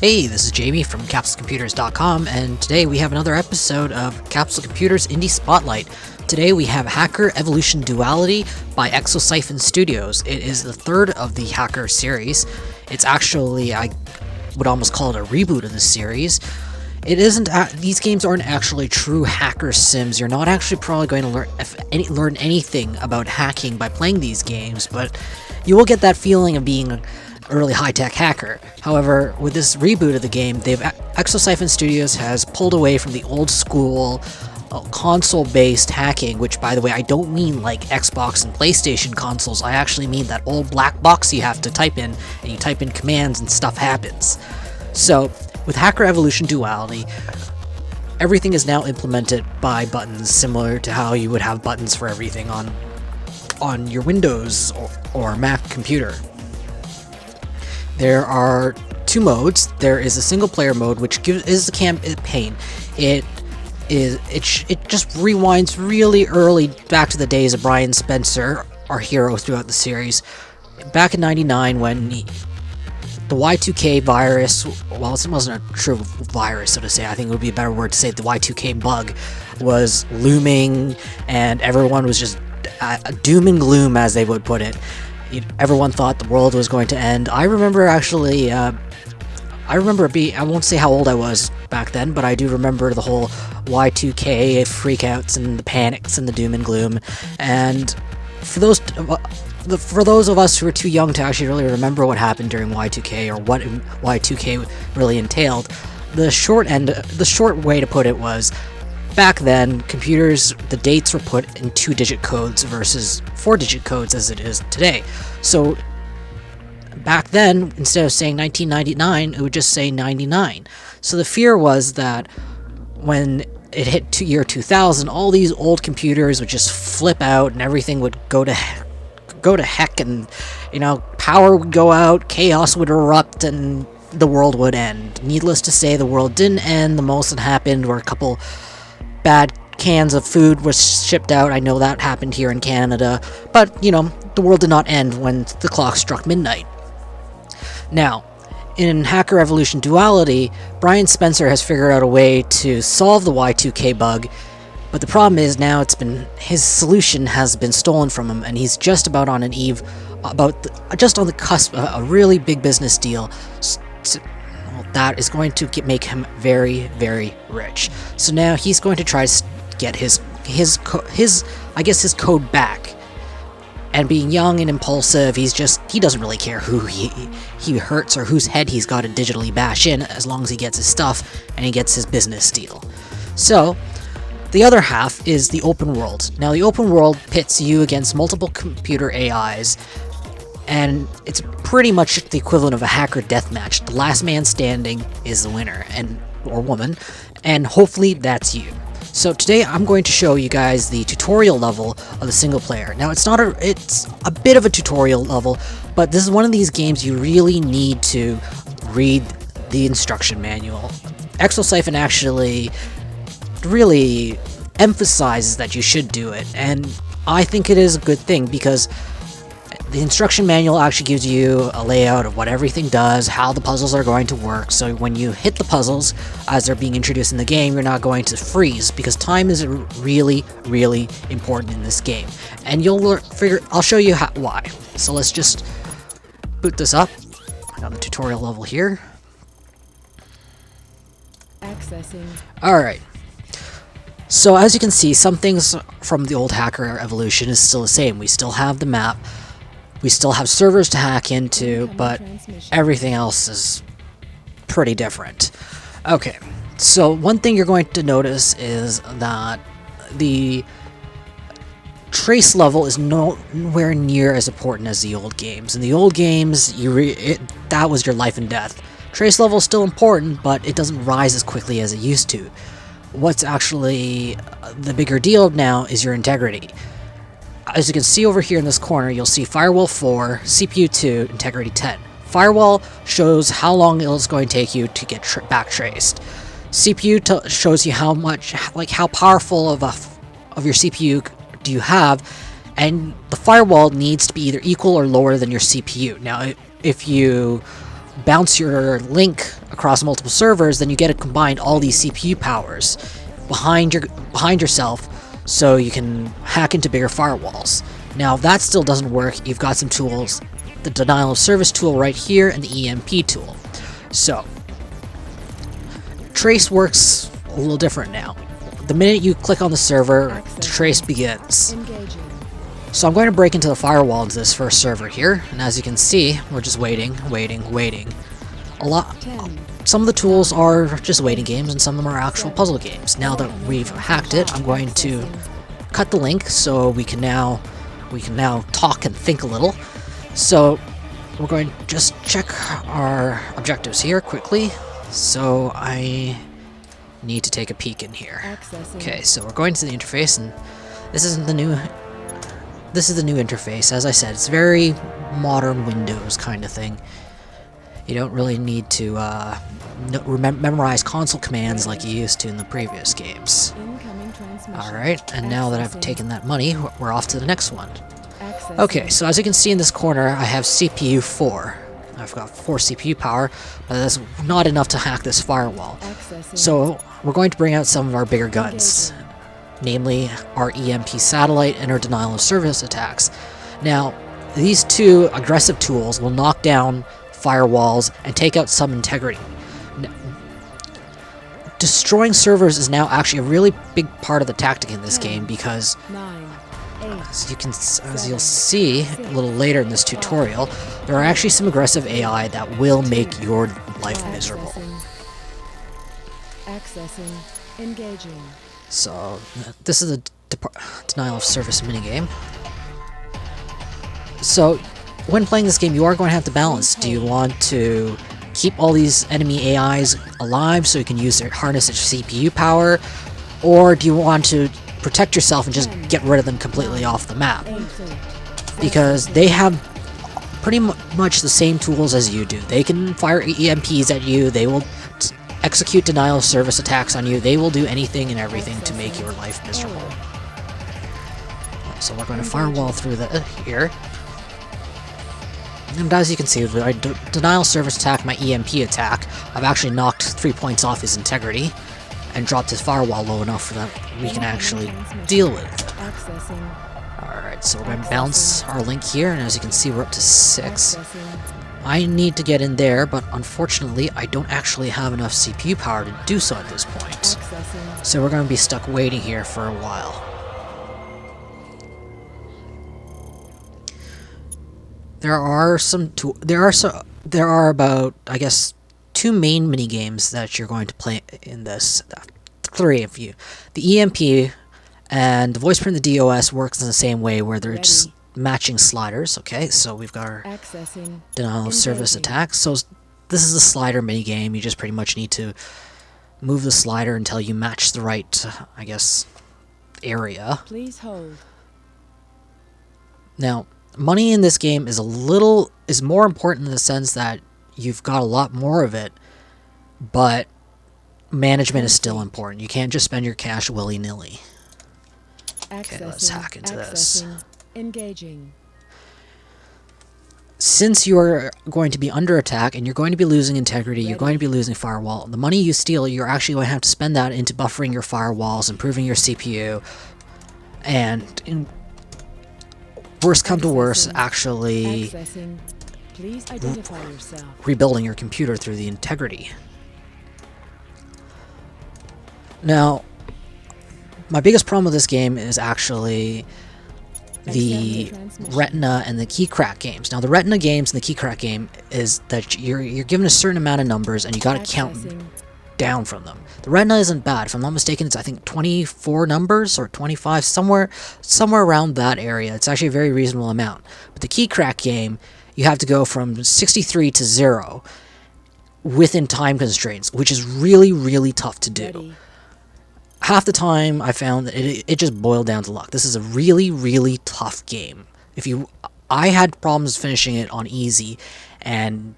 Hey, this is Jamie from CapsuleComputers.com, and today we have another episode of Capsule Computers Indie Spotlight. Today we have Hacker Evolution Duality by Exosiphon Studios. It is the third of the Hacker series. It's actually, I would almost call it a reboot of the series. It isn't. These games aren't actually true hacker sims. You're not actually probably going to learn anything about hacking by playing these games, but you will get that feeling of being an early high-tech hacker. However, with this reboot of the game, Exosiphon Studios has pulled away from the old school console-based hacking, which, by the way, I don't mean like Xbox and PlayStation consoles. I actually mean that old black box you have to type in, and you type in commands and stuff happens. So, with Hacker Evolution Duality, everything is now implemented by buttons, similar to how you would have buttons for everything on your Windows or Mac computer. There are two modes. There is a single-player mode, which is the campaign. It just rewinds really early back to the days of Brian Spencer, our hero throughout the series. Back in '99, when the Y2K virus, well, it wasn't a true virus, so to say, I think it would be a better word to say the Y2K bug, was looming, and everyone was just doom and gloom, as they would put it. Everyone thought the world was going to end. I remember actually, I won't say how old I was back then, but I do remember the whole Y2K freakouts and the panics and the doom and gloom. And for those of us who are too young to actually really remember what happened during Y2K or what Y2K really entailed, the short way to put it was, back then, computers, the dates were put in 2-digit codes versus 4-digit codes as it is today. So back then, instead of saying 1999, it would just say 99. So the fear was that when it hit year 2000, all these old computers would just flip out and everything would go to heck, and power would go out, chaos would erupt, and the world would end. Needless to say, the world didn't end. The most that happened were a couple bad cans of food was shipped out. I know that happened here in Canada, but the world did not end when the clock struck midnight. Now, in Hacker Evolution Duality, Brian Spencer has figured out a way to solve the Y2K bug, but the problem is now his solution has been stolen from him, and he's just about on just on the cusp of a really big business deal that is going to make him very, very rich. So now he's going to try to get his code back. And being young and impulsive, he doesn't really care who he hurts or whose head he's got to digitally bash in, as long as he gets his stuff and he gets his business deal. So the other half is the open world. Now, the open world pits you against multiple computer AIs, and it's pretty much the equivalent of a hacker deathmatch. The last man standing is the winner, or woman, and hopefully that's you. So today I'm going to show you guys the tutorial level of the single player. Now it's a bit of a tutorial level, but this is one of these games you really need to read the instruction manual. Exosiphon actually really emphasizes that you should do it, and I think it is a good thing because the instruction manual actually gives you a layout of what everything does, how the puzzles are going to work, so when you hit the puzzles as they're being introduced in the game, you're not going to freeze, because time is really, really important in this game. And I'll show you why. So let's just boot this up. I got the tutorial level here. Accessing. Alright. So as you can see, some things from the old Hacker Evolution is still the same. We still have the map. We still have servers to hack into, but everything else is pretty different. Okay, so one thing you're going to notice is that the trace level is nowhere near as important as the old games. In the old games, that was your life and death. Trace level is still important, but it doesn't rise as quickly as it used to. What's actually the bigger deal now is your integrity. As you can see over here in this corner, you'll see Firewall 4, CPU 2, Integrity 10. Firewall shows how long it's going to take you to get backtraced. CPU shows you how powerful of your CPU do you have, and the firewall needs to be either equal or lower than your CPU. Now, if you bounce your link across multiple servers, then you get to combine all these CPU powers behind yourself, so you can hack into bigger firewalls. Now, if that still doesn't work, you've got some tools, the denial of service tool right here, and the EMP tool. So, trace works a little different now. The minute you click on the server, the trace begins. So I'm going to break into the firewall into this first server here, and as you can see, we're just waiting. Some of the tools are just waiting games, and some of them are actual puzzle games. Now that we've hacked it, I'm going to cut the link so we can now talk and think a little. So we're going to just check our objectives here quickly. So I need to take a peek in here. Okay, so we're going to the interface, and this is the new interface. As I said, it's very modern Windows kind of thing. You don't really need to memorize console commands like you used to in the previous games. Alright, and now that I've taken that money, we're off to the next one. Okay, so as you can see in this corner, I have CPU 4. I've got 4 CPU power, but that's not enough to hack this firewall. So we're going to bring out some of our bigger guns, namely our EMP satellite and our denial of service attacks. Now, these two aggressive tools will knock down firewalls and take out some integrity. Destroying servers is now actually a really big part of the tactic in this game, because as you'll see a little later in this tutorial, there are actually some aggressive AI that will make your life miserable. So this is a denial of service minigame. So when playing this game, you are going to have to balance. Do you want to keep all these enemy AIs alive so you can harness their CPU power, or do you want to protect yourself and just get rid of them completely off the map? Because they have pretty much the same tools as you do. They can fire EMPs at you, they will execute denial of service attacks on you, they will do anything and everything to make your life miserable. So we're going to firewall through here. And as you can see, with my denial service attack, my EMP attack, I've actually knocked 3 points off his integrity and dropped his firewall low enough for that we can actually deal with it. Alright, so we're going to bounce our link here, and as you can see, we're up to 6. I need to get in there, but unfortunately, I don't actually have enough CPU power to do so at this point. So we're going to be stuck waiting here for a while. There are about, I guess, 2 main mini games that you're going to play in this. 3 of you. The EMP and the voice print of the DOS works in the same way, where they're just matching sliders. Okay, so we've got our denial of service attack. So this is a slider mini game. You just pretty much need to move the slider until you match the right, I guess, area. Please hold. Now, money in this game is more important in the sense that you've got a lot more of it, but management is still important. You can't just spend your cash willy-nilly. Okay, let's hack into this. Engaging. Since you're going to be under attack and you're going to be losing integrity, you're going to be losing firewall, the money you steal, you're actually going to have to spend that into buffering your firewalls, improving your CPU, and in worst come to worst, actually Please identify yourself. Rebuilding your computer through the integrity. Now, my biggest problem with this game is actually the Retina and the key crack games. Now, the Retina games and the key crack game is that you're given a certain amount of numbers and you got to count down from them. The Retina isn't bad. If I'm not mistaken, it's I think 24 numbers or 25, somewhere around that area. It's actually a very reasonable amount. But the key crack game, you have to go from 63 to 0 within time constraints, which is really, really tough to do. Half the time, I found that it just boiled down to luck. This is a really, really tough game. I had problems finishing it on easy, and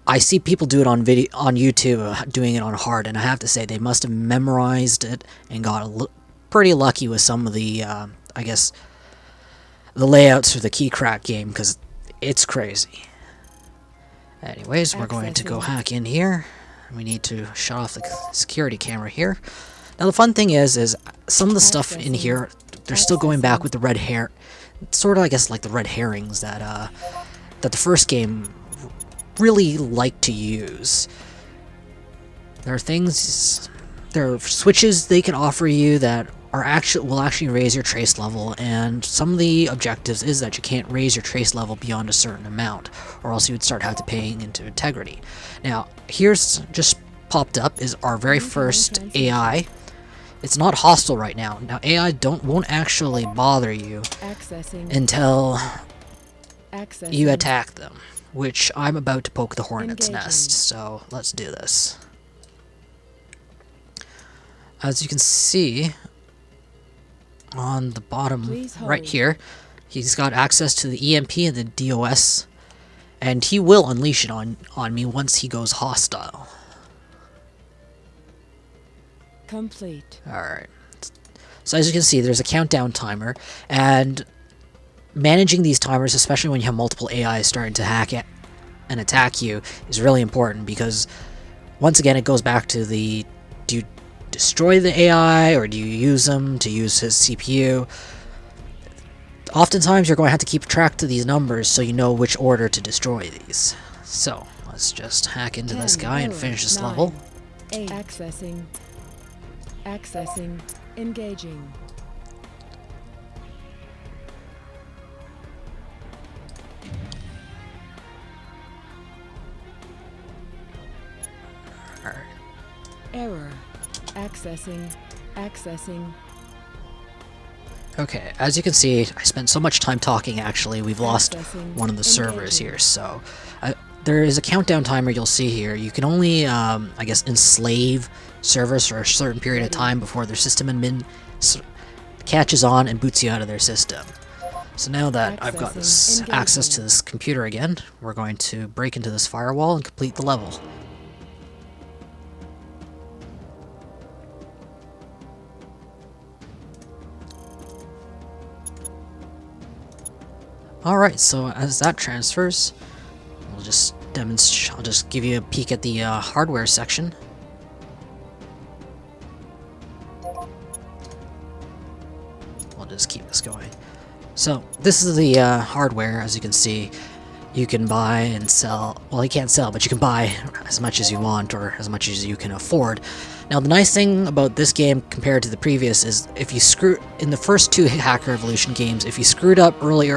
I see people do it on YouTube, doing it on hard, and I have to say they must have memorized it and got pretty lucky with some of the, I guess, the layouts for the key crack game, because it's crazy. Anyways, we're going to go hack in here. We need to shut off the security camera here. Now the fun thing is some of the stuff in here, they're still going back with the red hair, sort of I guess like the red herrings that that the first game really liked to use. There are things, there are switches they can offer you that will actually raise your trace level, and some of the objectives is that you can't raise your trace level beyond a certain amount, or else you would start having to paying into integrity. Now, here's just popped up is our very first AI. It's not hostile right now. Now, AI won't actually bother you until you attack them, which I'm about to poke the hornet's nest. So let's do this. As you can see, on the bottom right here, he's got access to the EMP and the DOS, and he will unleash it on me once he goes hostile. Complete. Alright. So as you can see, there's a countdown timer, and managing these timers, especially when you have multiple AIs starting to hack it and attack you, is really important, because once again it goes back to the do you destroy the AI or do you use them to use his CPU? Oftentimes you're going to have to keep track of these numbers so you know which order to destroy these. So let's just hack into this guy and finish this level. 8. Accessing. Engaging. Alright. Error. Accessing. Okay, as you can see, I spent so much time talking actually, we've lost one of the servers here, so there is a countdown timer you'll see here. You can only, I guess, enslave servers for a certain period of time before their system admin catches on and boots you out of their system. So now that I've got this access to this computer again, we're going to break into this firewall and complete the level. Alright, so as that transfers, I'll just give you a peek at the hardware section. We'll just keep this going. So, this is the hardware. As you can see, you can buy and sell. Well, you can't sell, but you can buy as much as you want or as much as you can afford. Now, the nice thing about this game compared to the previous is if you in the first two Hacker Evolution games, if you screwed up really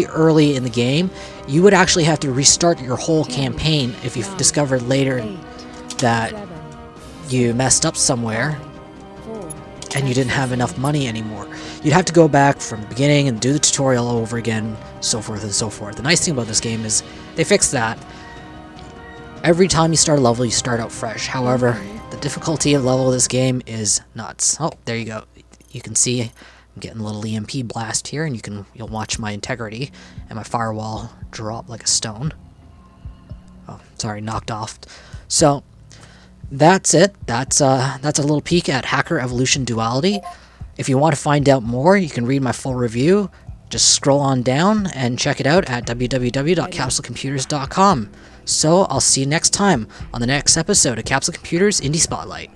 early in the game, you would actually have to restart your whole campaign if you discovered later that you messed up somewhere and you didn't have enough money anymore. You'd have to go back from the beginning and do the tutorial all over again, so forth and so forth. The nice thing about this game is they fixed that. Every time you start a level, you start out fresh. However, the difficulty of level of this game is nuts. Oh, there you go. You can see I'm getting a little EMP blast here, and you'll watch my integrity and my firewall drop like a stone. Oh, sorry, knocked off. So that's it. That's a little peek at Hacker Evolution Duality. If you want to find out more, you can read my full review. Just scroll on down and check it out at www.capsulecomputers.com. So I'll see you next time on the next episode of Capsule Computers Indie Spotlight.